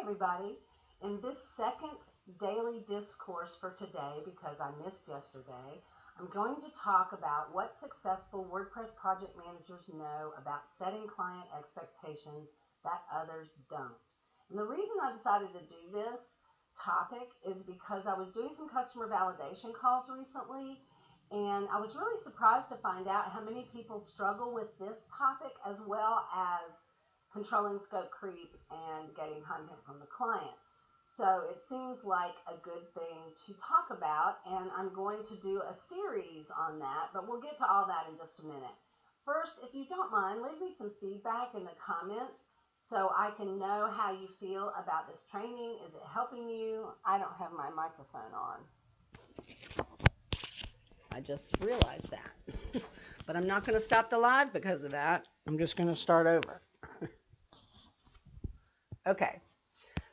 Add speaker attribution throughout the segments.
Speaker 1: everybody. In this second daily discourse for today, because I missed yesterday, I'm going to talk about what successful WordPress project managers know about setting client expectations that others don't. And the reason I decided to do this topic is because I was doing some customer validation calls recently, and I was really surprised to find out how many people struggle with this topic as well as controlling scope creep and getting content from the client. So it seems like a good thing to talk about, and I'm going to do a series on that, but we'll get to all that in just a minute. First, if you don't mind, leave me some feedback in the comments so I can know how you feel about this training. Is it helping you? I don't have my microphone on. I just realized that. But I'm not going to stop the live because of that. I'm just going to start over. Okay,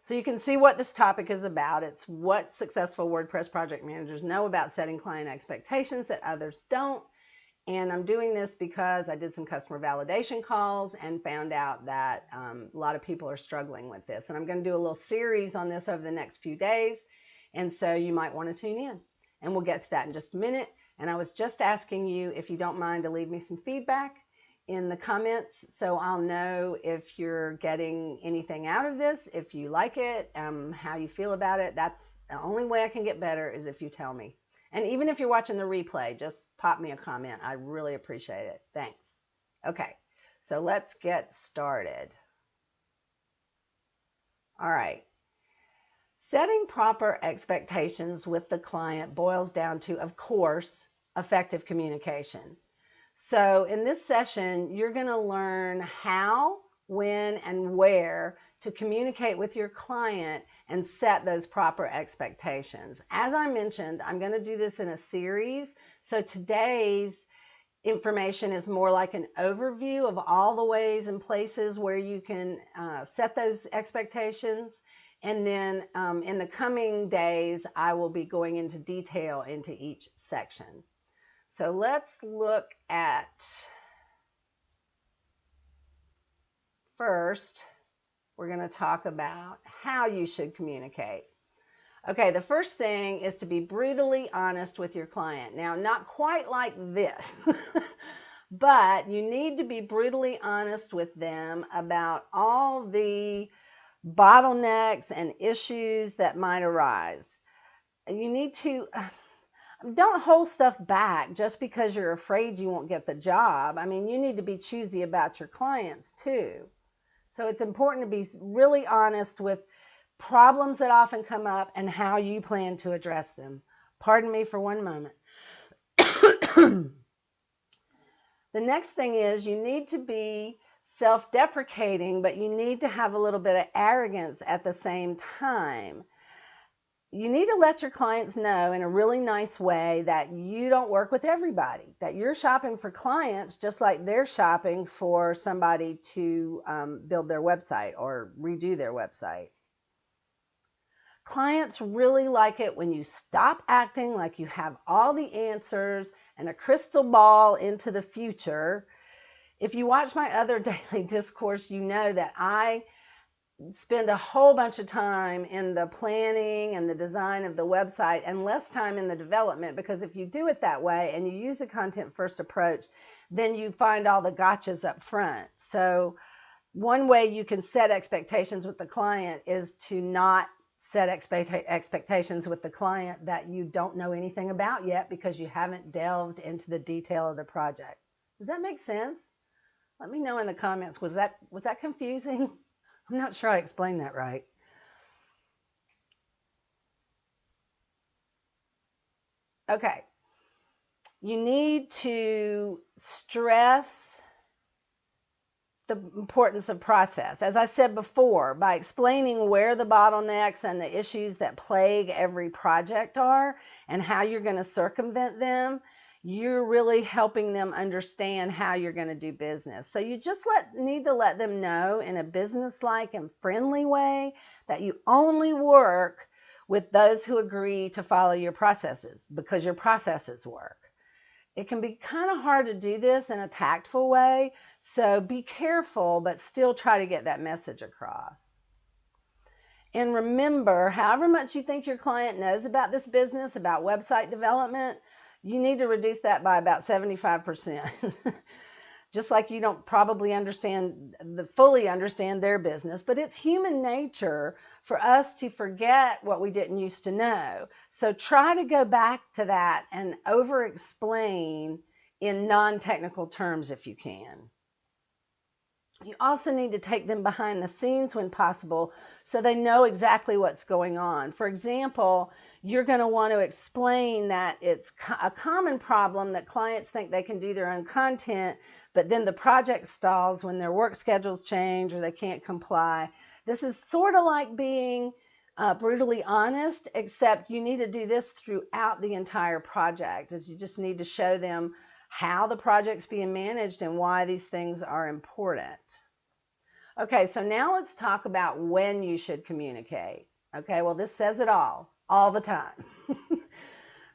Speaker 1: so you can see what this topic is about. It's what successful WordPress project managers know about setting client expectations that others don't. And I'm doing this because I did some customer validation calls and found out that a lot of people are struggling with this. And I'm going to do a little series on this over the next few days. And so you might want to tune in. And we'll get to that in just a minute. And I was just asking you, if you don't mind, to leave me some feedback in the comments so I'll know if you're getting anything out of this, if you like it, how you feel about it. That's the only way I can get better, is if you tell me. And even if you're watching the replay, just pop me a comment. I really appreciate it. Thanks. Okay, so let's get started. All right. Setting proper expectations with the client boils down to, of course, effective communication. So in this session, you're going to learn how, when, and where to communicate with your client and set those proper expectations. As I mentioned, I'm going to do this in a series. So today's information is more like an overview of all the ways and places where you can set those expectations. And then in the coming days, I will be going into detail into each section. So let's look at, first, we're going to talk about how you should communicate. Okay, the first thing is to be brutally honest with your client. Now, not quite like this, but you need to be brutally honest with them about all the bottlenecks and issues that might arise. You need to... Don't hold stuff back just because you're afraid you won't get the job. I mean, you need to be choosy about your clients too. So it's important to be really honest with problems that often come up and how you plan to address them. Pardon me for one moment. The next thing is, you need to be self-deprecating, but you need to have a little bit of arrogance at the same time. You need to let your clients know in a really nice way that you don't work with everybody, that you're shopping for clients just like they're shopping for somebody to build their website or redo their website. Clients really like it when you stop acting like you have all the answers and a crystal ball into the future. If you watch my other daily discourse, you know that I spend a whole bunch of time in the planning and the design of the website and less time in the development, because if you do it that way and you use a content first approach, then you find all the gotchas up front. So one way you can set expectations with the client is to not set expectations with the client that you don't know anything about yet because you haven't delved into the detail of the project. Does that make sense? Let me know in the comments. Was that confusing? I'm not sure I explained that right. Okay. You need to stress the importance of process. As I said before, by explaining where the bottlenecks and the issues that plague every project are and how you're going to circumvent them, you're really helping them understand how you're going to do business. So you just need to let them know in a business-like and friendly way that you only work with those who agree to follow your processes because your processes work. It can be kind of hard to do this in a tactful way, so be careful, but still try to get that message across. And remember, however much you think your client knows about this business, about website development, you need to reduce that by about 75%. Just like you don't probably fully understand their business, but it's human nature for us to forget what we didn't used to know. So try to go back to that and over-explain in non-technical terms if you can. You also need to take them behind the scenes when possible so they know exactly what's going on. For example, you're going to want to explain that it's a common problem that clients think they can do their own content, but then the project stalls when their work schedules change or they can't comply. This is sort of like being brutally honest, except you need to do this throughout the entire project, as you just need to show them how the project's being managed and why these things are important. Okay, so now let's talk about when you should communicate. Okay, well, this says it all the time.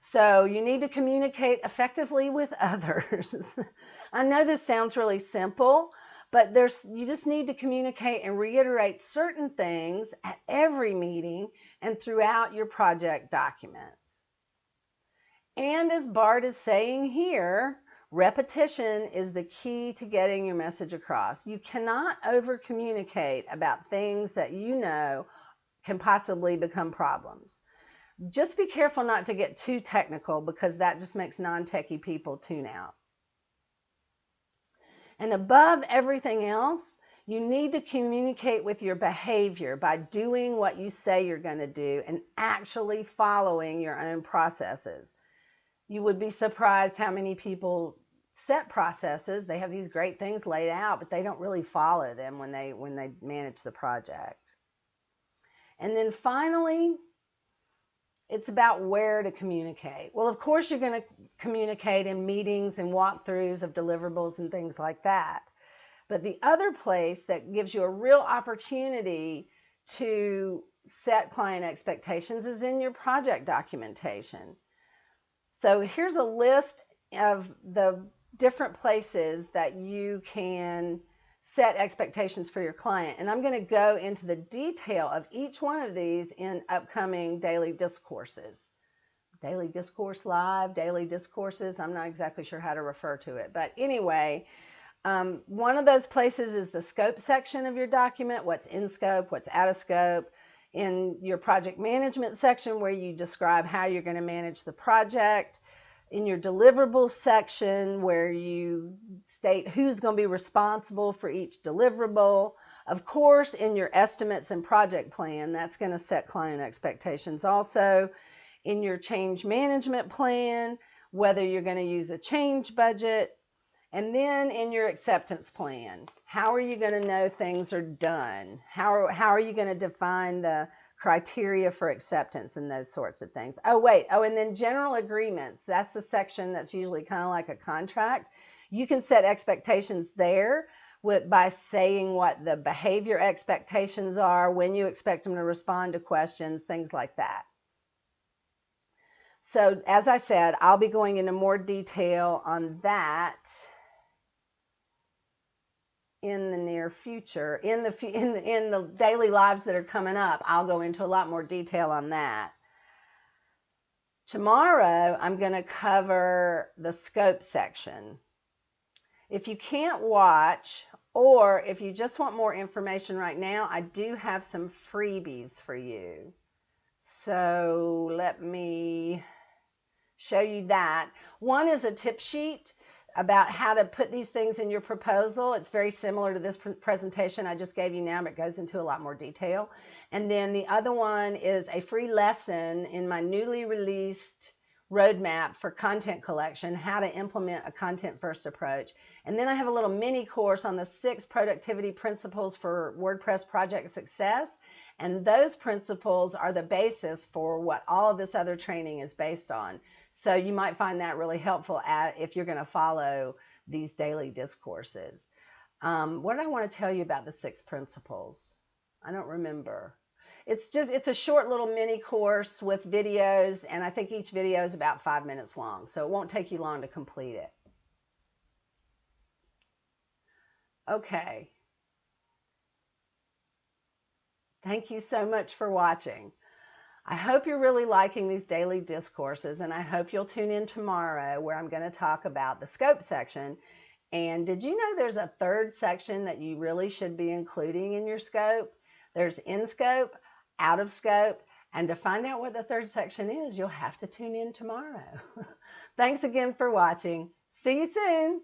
Speaker 1: So you need to communicate effectively with others. I know this sounds really simple, but you just need to communicate and reiterate certain things at every meeting and throughout your project documents. And as Bart is saying here, repetition is the key to getting your message across. You cannot over-communicate about things that you know can possibly become problems. Just be careful not to get too technical, because that just makes non-techie people tune out. And above everything else, you need to communicate with your behavior by doing what you say you're going to do and actually following your own processes. You would be surprised how many people set processes. They have these great things laid out, but they don't really follow them when they manage the project. And then finally, it's about where to communicate. Well, of course, you're going to communicate in meetings and walkthroughs of deliverables and things like that. But the other place that gives you a real opportunity to set client expectations is in your project documentation. So here's a list of the different places that you can set expectations for your client. And I'm going to go into the detail of each one of these in upcoming daily discourses. Daily discourse live, daily discourses. I'm not exactly sure how to refer to it. But anyway, one of those places is the scope section of your document. What's in scope, what's out of scope. In your project management section, where you describe how you're going to manage the project. In your deliverables section, where you state who's going to be responsible for each deliverable. Of course, in your estimates and project plan, that's going to set client expectations also. In your change management plan, whether you're going to use a change budget. And then in your acceptance plan, how are you going to know things are done? How are you going to define the criteria for acceptance and those sorts of things? And then general agreements. That's the section that's usually kind of like a contract. You can set expectations there by saying what the behavior expectations are, when you expect them to respond to questions, things like that. So as I said, I'll be going into more detail on that in the near future. In the daily lives that are coming up, I'll go into a lot more detail on that. Tomorrow, I'm going to cover the scope section. If you can't watch, or if you just want more information right now, I do have some freebies for you. So let me show you that. One is a tip sheet about how to put these things in your proposal. It's very similar to this presentation I just gave you now, but it goes into a lot more detail. And then the other one is a free lesson in my newly released roadmap for content collection, how to implement a content-first approach. And then I have a little mini course on the 6 productivity principles for WordPress project success. And those principles are the basis for what all of this other training is based on. So you might find that really helpful if you're going to follow these daily discourses. What did I want to tell you about the 6 principles? I don't remember. It's a short little mini course with videos, and I think each video is about 5 minutes long, so it won't take you long to complete it. Okay. Thank you so much for watching. I hope you're really liking these daily discourses, and I hope you'll tune in tomorrow where I'm going to talk about the scope section. And did you know there's a third section that you really should be including in your scope? There's in scope, out of scope, and to find out what the third section is, you'll have to tune in tomorrow. Thanks again for watching. See you soon.